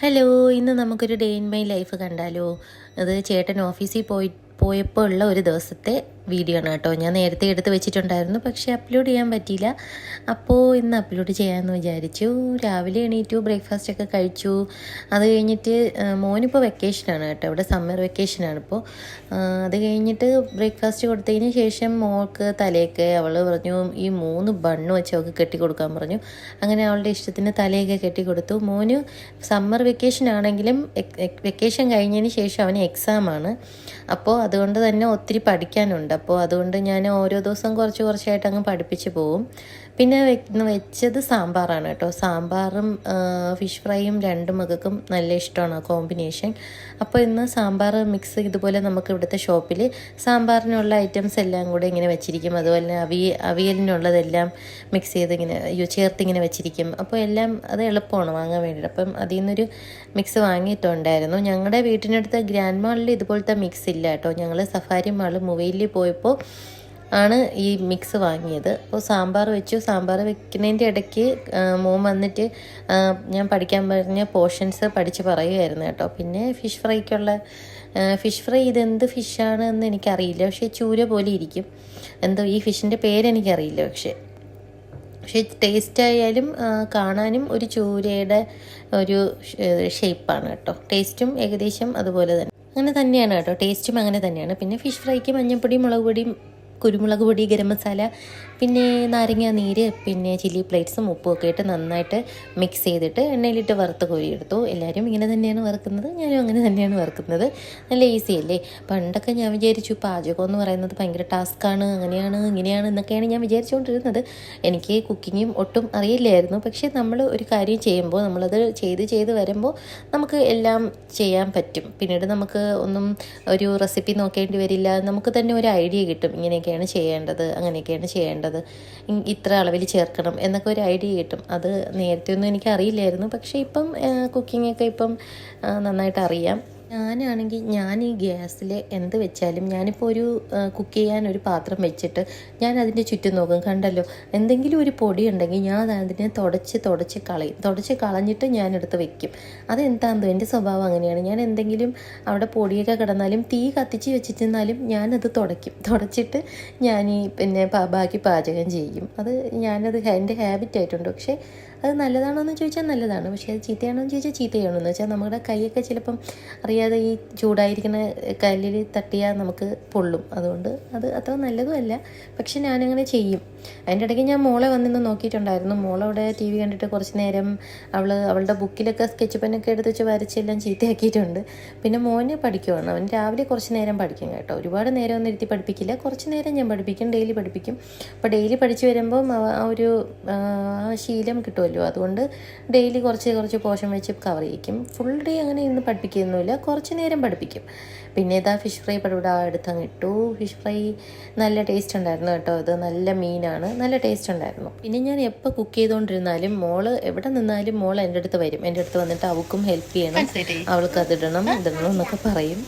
Hello, ഇന്ന് നമുക്കൊരു day in my life കണ്ടാലോ? അത് ചേട്ടൻ ഓഫീസിൽ പോയപ്പോൾ ഉള്ള ഒരു ദിവസത്തെ വീഡിയോ ആണ് കേട്ടോ. ഞാൻ നേരത്തെ എടുത്ത് വെച്ചിട്ടുണ്ടായിരുന്നു, പക്ഷേ അപ്ലോഡ് ചെയ്യാൻ പറ്റിയില്ല. അപ്പോൾ ഇന്ന് അപ്ലോഡ് ചെയ്യാമെന്ന് വിചാരിച്ചു. രാവിലെ എണീറ്റു, ബ്രേക്ക്ഫാസ്റ്റൊക്കെ കഴിച്ചു. അത് കഴിഞ്ഞിട്ട് മോനിപ്പോൾ വെക്കേഷനാണ് കേട്ടോ, ഇവിടെ സമ്മർ വെക്കേഷനാണ് ഇപ്പോൾ. അത് കഴിഞ്ഞിട്ട് ബ്രേക്ക്ഫാസ്റ്റ് കൊടുത്തതിന് ശേഷം മോൾക്ക് തലയൊക്കെ അവൾ പറഞ്ഞു ഈ 3 ബണ്ണ് വെച്ച് അവൾക്ക് കെട്ടിക്കൊടുക്കാൻ പറഞ്ഞു. അങ്ങനെ അവളുടെ ഇഷ്ടത്തിന് തലയൊക്കെ കെട്ടിക്കൊടുത്തു. മോന് സമ്മർ വെക്കേഷൻ ആണെങ്കിലും വെക്കേഷൻ കഴിഞ്ഞതിന് ശേഷം അവന് എക്സാമാണ്. അപ്പോൾ അതുകൊണ്ട് തന്നെ ഒത്തിരി പഠിക്കാനുണ്ട്. അപ്പോൾ അതുകൊണ്ട് ഞാൻ ഓരോ ദിവസം കുറച്ചായിട്ട് അങ്ങ് പഠിപ്പിച്ച് പോവും. പിന്നെ വെച്ചത് സാമ്പാറാണ് കേട്ടോ. സാമ്പാറും ഫിഷ് ഫ്രൈയും രണ്ടും മകൾക്കും നല്ല ഇഷ്ടമാണ് ആ കോമ്പിനേഷൻ. അപ്പോൾ ഇന്ന് സാമ്പാർ മിക്സ് ഇതുപോലെ നമുക്ക് ഇവിടുത്തെ ഷോപ്പിൽ സാമ്പാറിനുള്ള ഐറ്റംസ് എല്ലാം കൂടെ ഇങ്ങനെ വെച്ചിരിക്കും. അതുപോലെ അവിയലിനുള്ളതെല്ലാം മിക്സ് ചെയ്ത് ഇങ്ങനെ ചേർത്തിങ്ങനെ വെച്ചിരിക്കും. അപ്പോൾ എല്ലാം അത് എളുപ്പമാണ് വാങ്ങാൻ വേണ്ടിയിട്ട്. അപ്പം അതിൽ നിന്നൊരു മിക്സ് വാങ്ങിയിട്ടുണ്ടായിരുന്നു. ഞങ്ങളുടെ വീട്ടിനടുത്ത് ഗ്രാൻഡ് മാളിൽ ഇതുപോലത്തെ മിക്സ് ഇല്ല കേട്ടോ. ഞങ്ങൾ സഫാരി മാൾ മൊബൈലിൽ പോയപ്പോൾ ആണ് ഈ മിക്സ് വാങ്ങിയത്. അപ്പോൾ സാമ്പാർ വെച്ചു. സാമ്പാർ വെക്കുന്നതിൻ്റെ ഇടയ്ക്ക് മോൻ വന്നിട്ട് ഞാൻ പഠിക്കാൻ പറഞ്ഞ പോർഷൻസ് പഠിച്ച് പറയുമായിരുന്നു കേട്ടോ. പിന്നെ ഫിഷ് ഫിഷ് ഫ്രൈ ഇതെന്ത് ഫിഷാണ് എന്ന് എനിക്കറിയില്ല, പക്ഷേ ചൂര പോലെ ഇരിക്കും. എന്തോ ഈ ഫിഷിൻ്റെ പേരെനിക്കറിയില്ല. പക്ഷേ ടേസ്റ്റ് ആയാലും കാണാനും ഒരു ചൂരയുടെ ഒരു ഷേപ്പാണ് കേട്ടോ. ടേസ്റ്റും ഏകദേശം അതുപോലെ തന്നെ അങ്ങനെ തന്നെയാണ് കേട്ടോ. ടേസ്റ്റും അങ്ങനെ തന്നെയാണ്. പിന്നെ ഫിഷ് ഫ്രൈക്ക് മഞ്ഞൾപ്പൊടി, മുളക് പൊടി, കുരുമുളക് പൊടി, ഗരം മസാല, പിന്നെ നാരങ്ങ നീര്, പിന്നെ ചില്ലി ഫ്ലേക്സും ഉപ്പും ഒക്കെ ഇട്ട് നന്നായിട്ട് മിക്സ് ചെയ്തിട്ട് എണ്ണയിലിട്ട് വറുത്ത് കോരിയെടുത്തു. എല്ലാവരും ഇങ്ങനെ തന്നെയാണ് വറുക്കുന്നത്, ഞാനും അങ്ങനെ തന്നെയാണ് വറുക്കുന്നത്. നല്ല ഈസി അല്ലേ? പണ്ടൊക്കെ ഞാൻ വിചാരിച്ചു പാചകം എന്ന് പറയുന്നത് ഭയങ്കര ടാസ്ക്കാണ്, അങ്ങനെയാണ് ഇങ്ങനെയാണ് എന്നൊക്കെയാണ് ഞാൻ വിചാരിച്ചുകൊണ്ടിരുന്നത്. എനിക്ക് കുക്കിങ്ങും ഒട്ടും അറിയില്ലായിരുന്നു. പക്ഷേ നമ്മൾ ഒരു കാര്യം ചെയ്യുമ്പോൾ നമ്മളത് ചെയ്ത് വരുമ്പോൾ നമുക്ക് എല്ലാം ചെയ്യാൻ പറ്റും. പിന്നീട് നമുക്ക് ഒന്നും ഒരു റെസിപ്പി നോക്കേണ്ടി വരില്ല. നമുക്ക് തന്നെ ഒരു ഐഡിയ കിട്ടും. ഇങ്ങനെയൊക്കെയാണ് ചെയ്യേണ്ടത്, അങ്ങനെയൊക്കെയാണ് ചെയ്യേണ്ടത്, ഇത്ര അളവിൽ ചേർക്കണം എന്നൊക്കെ ഒരു ഐഡിയ കിട്ടും. അത് നേരത്തെ ഒന്നും എനിക്ക് അറിയില്ലായിരുന്നു. പക്ഷേ ഇപ്പം കുക്കിങ്ങൊക്കെ ഇപ്പം നന്നായിട്ട് അറിയാം. ഞാൻ ഈ ഗ്യാസിൽ എന്ത് വെച്ചാലും ഞാനിപ്പോൾ ഒരു കുക്ക് ചെയ്യാൻ ഒരു പാത്രം വെച്ചിട്ട് ഞാൻ അതിൻ്റെ ചുറ്റും നോക്കും. കണ്ടല്ലോ, എന്തെങ്കിലും ഒരു പൊടി ഉണ്ടെങ്കിൽ ഞാൻ അതിനെ തുടച്ച് കളയും. തുടച്ച് കളഞ്ഞിട്ട് ഞാനെടുത്ത് വെക്കും. അതെന്താണെന്നോ എൻ്റെ സ്വഭാവം അങ്ങനെയാണ്. ഞാൻ എന്തെങ്കിലും അവിടെ പൊടിയൊക്കെ കിടന്നാലും തീ കത്തിച്ച് വെച്ചിരുന്നാലും ഞാനത് തുടച്ചിട്ട് ഞാൻ പിന്നെ ബാക്കി പാചകം ചെയ്യും. ഞാനത് എൻ്റെ ഹാബിറ്റായിട്ടുണ്ട്. പക്ഷേ അത് നല്ലതാണോ എന്ന് ചോദിച്ചാൽ നല്ലതാണ്. പക്ഷേ അത് ചീത്തയാണോ എന്ന് ചോദിച്ചാൽ ചീത്തയാണോ എന്ന് വെച്ചാൽ നമ്മുടെ കൈയൊക്കെ ചിലപ്പം അറിയാതെ ഈ ചൂടായിരിക്കുന്ന കല്ലിൽ തട്ടിയാൽ നമുക്ക് പൊള്ളും. അതുകൊണ്ട് അത് അത്ര നല്ലതും അല്ല. പക്ഷെ ഞാനങ്ങനെ ചെയ്യും. അതിൻ്റെ ഇടയ്ക്ക് ഞാൻ മോളെ വന്നിന്ന് നോക്കിയിട്ടുണ്ടായിരുന്നു. മോളവിടെ ടി വി കണ്ടിട്ട് കുറച്ച് നേരം അവളുടെ ബുക്കിലൊക്കെ സ്കെച്ച് പെന്നൊക്കെ എടുത്ത് വെച്ച് വരച്ചെല്ലാം ചീത്തയാക്കിയിട്ടുണ്ട്. പിന്നെ മോന് പഠിക്കുവാണ്. അവൻ രാവിലെ കുറച്ച് നേരം പഠിക്കും കേട്ടോ. ഒരുപാട് നേരം ഒന്നും ഇരുത്തി പഠിപ്പിക്കില്ല, കുറച്ച് നേരം ഞാൻ പഠിപ്പിക്കും. ഡെയിലി പഠിപ്പിക്കും. അപ്പോൾ ഡെയിലി പഠിച്ച് വരുമ്പം ആ ഒരു ശീലം കിട്ടുമല്ലോ. അതുകൊണ്ട് ഡെയിലി കുറച്ച് പോർഷൻ വെച്ച് കവർ ചെയ്യിക്കും. ഫുൾ ഡേ അങ്ങനെ ഇന്ന് പഠിപ്പിക്കുകയൊന്നുമില്ല, കുറച്ച് നേരം പഠിപ്പിക്കും. പിന്നെ ഇതാ ഫിഷ് ഫ്രൈ എടുത്തങ്ങ് ഇട്ടു. ഫിഷ് ഫ്രൈ നല്ല ടേസ്റ്റ് ഉണ്ടായിരുന്നു കേട്ടോ. ഇത് നല്ല മീനാണ്, നല്ല ടേസ്റ്റ് ഉണ്ടായിരുന്നു. പിന്നെ ഞാൻ എപ്പോൾ കുക്ക് ചെയ്തുകൊണ്ടിരുന്നാലും മോള് എവിടെ നിന്നാലും മോൾ എൻ്റെ അടുത്ത് വരും. എൻ്റെ അടുത്ത് വന്നിട്ട് അവൾക്കും ഹെൽപ്പ് ചെയ്യണം, അവൾക്ക് അതിടണം എന്നൊക്കെ പറയും.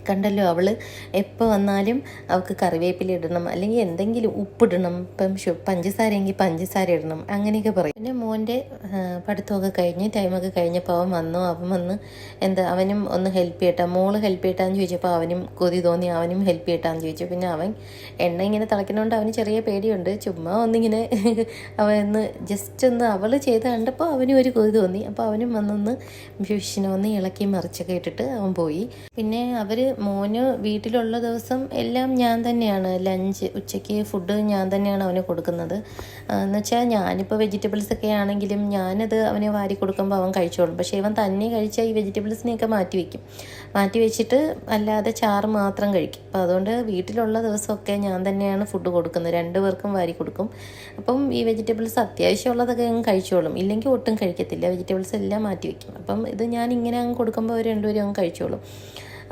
കണ്ടല്ലോ, അവൾ എപ്പോൾ വന്നാലും അവൾക്ക് കറിവേപ്പില ഇടണം, അല്ലെങ്കിൽ എന്തെങ്കിലും ഉപ്പിടണം. ഇപ്പം പഞ്ചസാരയെങ്കിൽ പഞ്ചസാര ഇടണം, അങ്ങനെയൊക്കെ പറയും. പിന്നെ മോൻ്റെ പഠിത്തമൊക്കെ കഴിഞ്ഞ് ടൈമൊക്കെ കഴിഞ്ഞപ്പോൾ അവൻ വന്ന് അവനും ഒന്ന് ഹെൽപ്പ് ചെയ്യട്ടാ, മോള് ഹെൽപ്പ് ചെയ്യട്ടാന്ന് ചോദിച്ചപ്പോൾ അവനും കൊതി തോന്നി, അവനും ഹെൽപ്പ് ചെയ്യട്ടാന്ന് ചോദിച്ചു. പിന്നെ അവൻ എണ്ണ ഇങ്ങനെ തിളയ്ക്കുന്നതുകൊണ്ട് അവന് ചെറിയ പേടിയുണ്ട്. ചുമ്മാ ഒന്നിങ്ങനെ അവൻ ജസ്റ്റ് അവൾ ചെയ്ത് കണ്ടപ്പോൾ അവനും ഒരു കൊതി തോന്നി. അപ്പോൾ അവനും വന്നൊന്ന് ഫിഷിനെ ഒന്ന് ഇളക്കി മറിച്ചൊക്കെ ഇട്ടിട്ട് അവൻ പോയി. പിന്നെ അവർ മോന് വീട്ടിലുള്ള ദിവസം എല്ലാം ഞാൻ തന്നെയാണ് ലഞ്ച് ഉച്ചയ്ക്ക് ഫുഡ് ഞാൻ തന്നെയാണ് അവന് കൊടുക്കുന്നത്. എന്ന് വെച്ചാൽ ഞാനിപ്പോൾ വെജിറ്റബിൾസ് ഒക്കെ ആണെങ്കിലും ഞാനത് അവന് വാരി കൊടുക്കുമ്പോൾ അവൻ കഴിച്ചോളും. പക്ഷേ ഇവൻ തന്നെ കഴിച്ചാൽ ഈ വെജിറ്റബിൾസിനെയൊക്കെ മാറ്റി വെച്ചിട്ട് അല്ലാതെ ചാറ് മാത്രം കഴിക്കും. അപ്പോൾ അതുകൊണ്ട് വീട്ടിലുള്ള ദിവസമൊക്കെ ഞാൻ തന്നെയാണ് ഫുഡ് കൊടുക്കുന്നത്. 2 പേർക്കും വാരി കൊടുക്കും. അപ്പം ഈ വെജിറ്റബിൾസ് അത്യാവശ്യമുള്ളതൊക്കെ അങ്ങ് കഴിച്ചോളും, ഇല്ലെങ്കിൽ ഒട്ടും കഴിക്കത്തില്ല. വെജിറ്റബിൾസ് എല്ലാം മാറ്റി വയ്ക്കും. അപ്പം ഇത് ഞാൻ ഇങ്ങനെ അങ്ങ് കൊടുക്കുമ്പോൾ അവർ 2 പേരും അങ്ങ് കഴിച്ചോളും.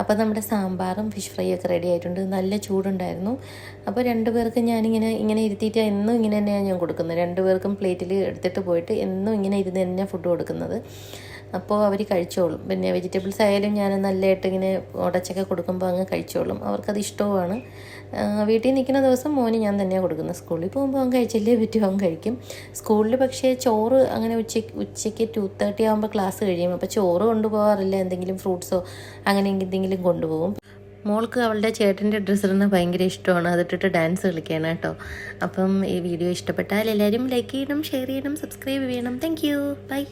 അപ്പോൾ നമ്മുടെ സാമ്പാറും ഫിഷ് ഫ്രൈ ഒക്കെ റെഡി ആയിട്ടുണ്ട്. നല്ല ചൂടുണ്ടായിരുന്നു. അപ്പോൾ 2 പേർക്ക് ഞാനിങ്ങനെ ഇരുത്തിയിട്ട് എന്നും ഇങ്ങനെ തന്നെയാണ് ഞാൻ കൊടുക്കുന്നത്. 2 പേർക്കും പ്ലേറ്റിൽ എടുത്തിട്ട് പോയിട്ട് എന്നും ഇങ്ങനെ ഇരുന്ന് തന്നെ ഫുഡ് കൊടുക്കുന്നത്. അപ്പോൾ അവർ കഴിച്ചോളും. പിന്നെ വെജിറ്റബിൾസ് ആയാലും ഞാൻ നല്ലതായിട്ട് ഇങ്ങനെ ഉടച്ചൊക്കെ കൊടുക്കുമ്പോൾ അങ്ങ് കഴിച്ചോളും. അവർക്കത് ഇഷ്ടവുമാണ്. വീട്ടിൽ നിൽക്കുന്ന ദിവസം മോന് ഞാൻ തന്നെയാണ് കൊടുക്കുന്നത്. സ്കൂളിൽ പോകുമ്പോൾ അവൻ കഴിച്ചില്ലേ പറ്റും, അവൻ കഴിക്കും. സ്കൂളിൽ പക്ഷേ ചോറ് അങ്ങനെ ഉച്ചയ്ക്ക് 2:30 ആകുമ്പോൾ ക്ലാസ് കഴിയും. അപ്പോൾ ചോറ് കൊണ്ടുപോകാറില്ല. എന്തെങ്കിലും ഫ്രൂട്ട്സോ അങ്ങനെ എന്തെങ്കിലും കൊണ്ടുപോകും. മോൾക്ക് അവളുടെ ചേട്ടൻ്റെ ഡ്രസ്സ് ഇടുന്നത് ഭയങ്കര ഇഷ്ടമാണ്. അതിട്ടിട്ട് ഡാൻസ് കളിക്കാണ് കേട്ടോ. അപ്പം ഈ വീഡിയോ ഇഷ്ടപ്പെട്ടാൽ എല്ലാവരും ലൈക്ക് ചെയ്യണം, ഷെയർ ചെയ്യണം, സബ്സ്ക്രൈബ് ചെയ്യണം. Thank you. ബൈ.